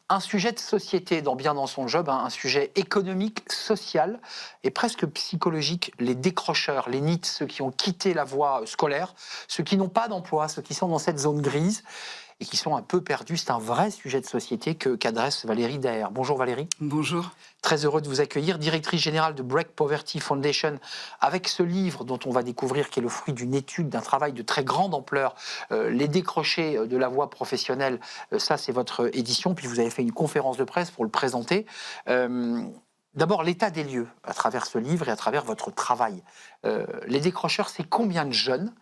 Un sujet de société dans Bien dans son job, hein, un sujet économique, social et presque psychologique. Les décrocheurs, les NEET, ceux qui ont quitté la voie scolaire, ceux qui n'ont pas d'emploi, ceux qui sont dans cette zone grise et qui sont un peu perdus. C'est un vrai sujet de société qu'adresse Valérie Daher. Bonjour Valérie. Bonjour. Très heureux de vous accueillir, directrice générale de Break Poverty Foundation, avec ce livre dont on va découvrir qui est le fruit d'une étude, d'un travail de très grande ampleur, les décrochés de la voie professionnelle, ça c'est votre édition, puis vous avez fait une conférence de presse pour le présenter. D'abord, l'état des lieux à travers ce livre et à travers votre travail. Les décrocheurs, c'est combien de jeunes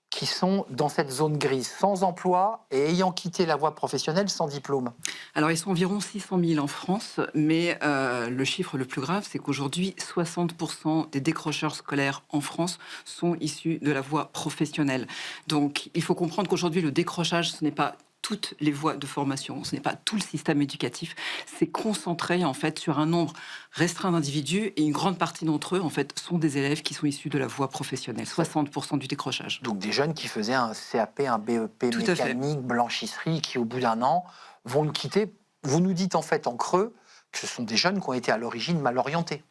qui sont dans cette zone grise, sans emploi et ayant quitté la voie professionnelle sans diplôme? Alors, ils sont environ 600 000 en France, mais le chiffre le plus grave, c'est qu'aujourd'hui, 60% des décrocheurs scolaires en France sont issus de la voie professionnelle. Donc, il faut comprendre qu'aujourd'hui, le décrochage, ce n'est pas toutes les voies de formation, ce n'est pas tout le système éducatif, c'est concentré en fait sur un nombre restreint d'individus et une grande partie d'entre eux en fait sont des élèves qui sont issus de la voie professionnelle, 60% du décrochage. Donc des jeunes qui faisaient un CAP, un BEP Tout à fait. mécanique, blanchisserie, qui au bout d'un an vont le quitter. Vous nous dites en fait en creux que ce sont des jeunes qui ont été à l'origine mal orientés.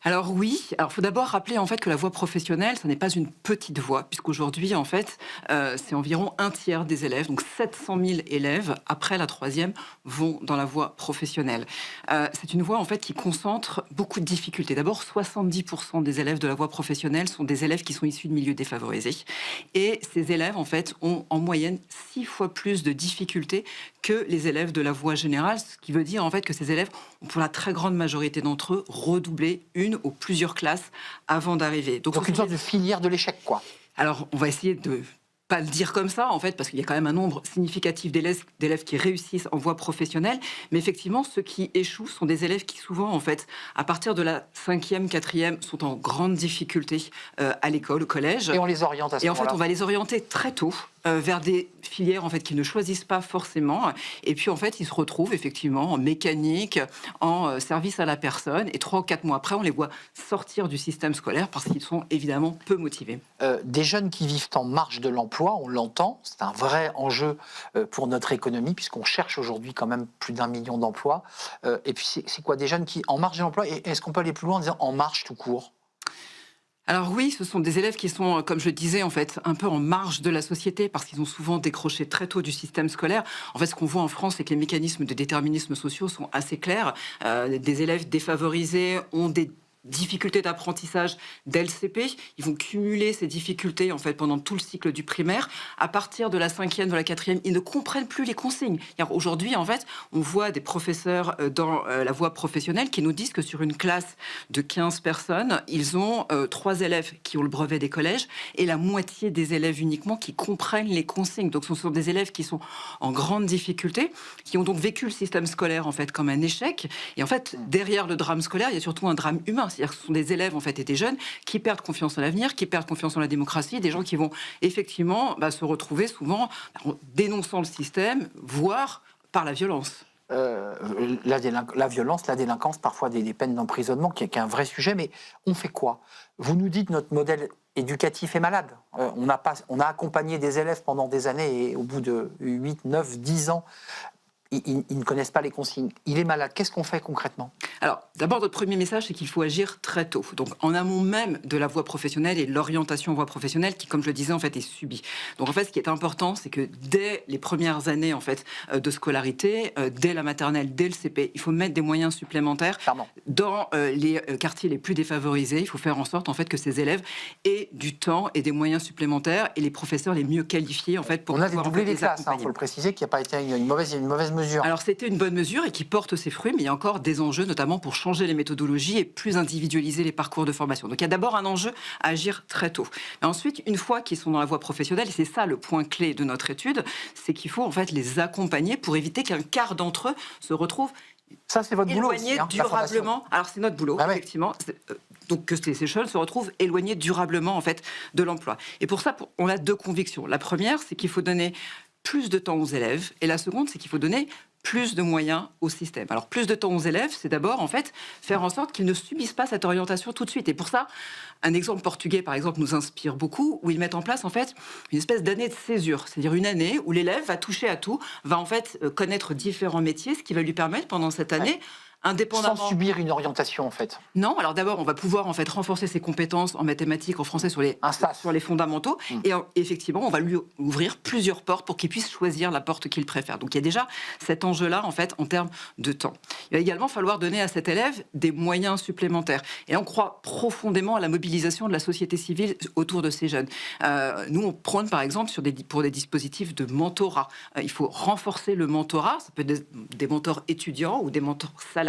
Alors oui, alors faut d'abord rappeler en fait que la voie professionnelle, ce n'est pas une petite voie, puisqu'aujourd'hui en fait, c'est environ un tiers des élèves, donc 700 000 élèves après la troisième vont dans la voie professionnelle. C'est une voie en fait qui concentre beaucoup de difficultés. D'abord, 70% des élèves de la voie professionnelle sont des élèves qui sont issus de milieux défavorisés, et ces élèves en fait ont en moyenne 6 fois plus de difficultés que les élèves de la voie générale, ce qui veut dire en fait que ces élèves ont pour la très grande majorité d'entre eux redoublé une ou plusieurs classes avant d'arriver. Donc une sorte de filière de l'échec, quoi. Alors, on va essayer de pas le dire comme ça, en fait, parce qu'il y a quand même un nombre significatif d'élèves qui réussissent en voie professionnelle. Mais effectivement, ceux qui échouent sont des élèves qui, souvent, en fait, à partir de la 5e, 4e, sont en grande difficulté à l'école, au collège. Et on les oriente à ce moment-là. Et en fait, on va les orienter très tôt vers des filières en fait qu'ils ne choisissent pas forcément, et puis en fait ils se retrouvent effectivement en mécanique, en service à la personne, et 3 ou 4 mois après on les voit sortir du système scolaire parce qu'ils sont évidemment peu motivés. Des jeunes qui vivent en marge de l'emploi, on l'entend, c'est un vrai enjeu pour notre économie puisqu'on cherche aujourd'hui quand même plus d'1 million d'emplois. Et puis c'est quoi, des jeunes qui en marge de l'emploi, et est-ce qu'on peut aller plus loin en disant en marche tout court? Alors oui, ce sont des élèves qui sont, comme je le disais, en fait, un peu en marge de la société parce qu'ils ont souvent décroché très tôt du système scolaire. En fait, ce qu'on voit en France, c'est que les mécanismes de déterminisme sociaux sont assez clairs. Des élèves défavorisés ont des difficultés d'apprentissage dès le CP. Ils vont cumuler ces difficultés en fait pendant tout le cycle du primaire. À partir de la 5e, de la 4e, ils ne comprennent plus les consignes. Aujourd'hui, en fait, on voit des professeurs dans la voie professionnelle qui nous disent que sur une classe de 15 personnes, ils ont 3 élèves qui ont le brevet des collèges et la moitié des élèves uniquement qui comprennent les consignes. Donc ce sont des élèves qui sont en grande difficulté, qui ont donc vécu le système scolaire en fait comme un échec. Et en fait, derrière le drame scolaire, il y a surtout un drame humain. C'est-à-dire que ce sont des élèves en fait et des jeunes qui perdent confiance en l'avenir, qui perdent confiance en la démocratie, des gens qui vont effectivement se retrouver souvent en dénonçant le système, voire par la violence. La violence, la délinquance, parfois des peines d'emprisonnement, qui est un vrai sujet, mais on fait quoi? Vous nous dites notre modèle éducatif est malade. On a accompagné des élèves pendant des années et au bout de 8, 9, 10 ans, ils ne connaissent pas les consignes. Il est malade. Qu'est-ce qu'on fait concrètement? Alors, d'abord, notre premier message, c'est qu'il faut agir très tôt. Donc, en amont même de la voie professionnelle et l'orientation voie professionnelle, qui, comme je le disais, en fait, est subie. Donc, en fait, ce qui est important, c'est que dès les premières années, en fait, de scolarité, dès la maternelle, dès le CP, il faut mettre des moyens supplémentaires dans les quartiers les plus défavorisés. Il faut faire en sorte, en fait, que ces élèves aient du temps et des moyens supplémentaires et les professeurs les mieux qualifiés, en fait, pour pouvoir doublé les classes. Il faut le préciser, qu'il n'y a pas été une mauvaise mesure. Alors, c'était une bonne mesure et qui porte ses fruits, mais il y a encore des enjeux, notamment pour changer les méthodologies et plus individualiser les parcours de formation. Donc il y a d'abord un enjeu à agir très tôt. Mais ensuite, une fois qu'ils sont dans la voie professionnelle, et c'est ça le point clé de notre étude, c'est qu'il faut en fait les accompagner pour éviter qu'un quart d'entre eux se retrouve ça, c'est votre boulot éloignés aussi, durablement. Alors c'est notre boulot, effectivement. Donc que ces jeunes se retrouvent éloignés durablement en fait de l'emploi. Et pour ça, on a 2 convictions. La première, c'est qu'il faut donner plus de temps aux élèves, et la seconde, c'est qu'il faut donner plus de moyens au système. Alors, plus de temps aux élèves, c'est d'abord, en fait, faire en sorte qu'ils ne subissent pas cette orientation tout de suite. Et pour ça, un exemple portugais, par exemple, nous inspire beaucoup, où ils mettent en place, en fait, une espèce d'année de césure. C'est-à-dire une année où l'élève va toucher à tout, va, en fait, connaître différents métiers, ce qui va lui permettre, pendant cette année, indépendamment... Sans subir une orientation, en fait. Non, alors d'abord, on va pouvoir en fait renforcer ses compétences en mathématiques, en français sur les fondamentaux. Et effectivement, on va lui ouvrir plusieurs portes pour qu'il puisse choisir la porte qu'il préfère. Donc il y a déjà cet enjeu-là en fait en termes de temps. Il va également falloir donner à cet élève des moyens supplémentaires. Et on croit profondément à la mobilisation de la société civile autour de ces jeunes. Nous, on prône par exemple pour des dispositifs de mentorat. Il faut renforcer le mentorat. Ça peut être des mentors étudiants ou des mentors salariés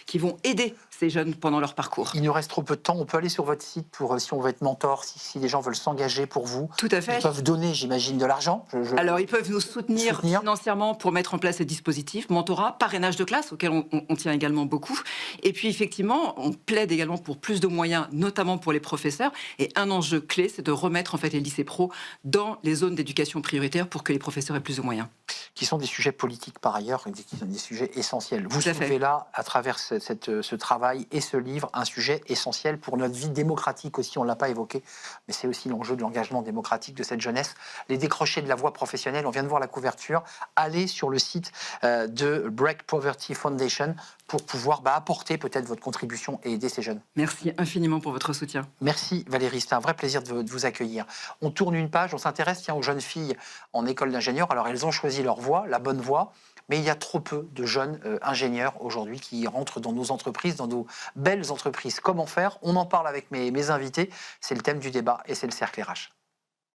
qui vont aider ces jeunes pendant leur parcours. Il nous reste trop peu de temps. On peut aller sur votre site pour, si on veut être mentor, si les gens veulent s'engager pour vous. Tout à fait. Ils peuvent donner, j'imagine, de l'argent. Alors, ils peuvent nous soutenir financièrement pour mettre en place ces dispositifs, mentorat, parrainage de classe, auquel on tient également beaucoup. Et puis, effectivement, on plaide également pour plus de moyens, notamment pour les professeurs. Et un enjeu clé, c'est de remettre en fait les lycées pro dans les zones d'éducation prioritaire pour que les professeurs aient plus de moyens. Qui sont des sujets politiques par ailleurs, qui sont des sujets essentiels. Vous soulevez là, à travers ce travail et ce livre, un sujet essentiel pour notre vie démocratique aussi, on ne l'a pas évoqué, mais c'est aussi l'enjeu de l'engagement démocratique de cette jeunesse. Les décrochés de la voie professionnelle, on vient de voir la couverture, allez sur le site de Break Poverty Foundation pour pouvoir apporter peut-être votre contribution et aider ces jeunes. Merci infiniment pour votre soutien. Merci Valérie, c'était un vrai plaisir de vous accueillir. On tourne une page, on s'intéresse aux jeunes filles en école d'ingénieur. Alors elles ont choisi leur voie, la bonne voie, mais il y a trop peu de jeunes ingénieurs aujourd'hui qui rentrent dans nos entreprises, dans nos belles entreprises. Comment faire? On en parle avec mes invités, c'est le thème du débat et c'est le cercle RH.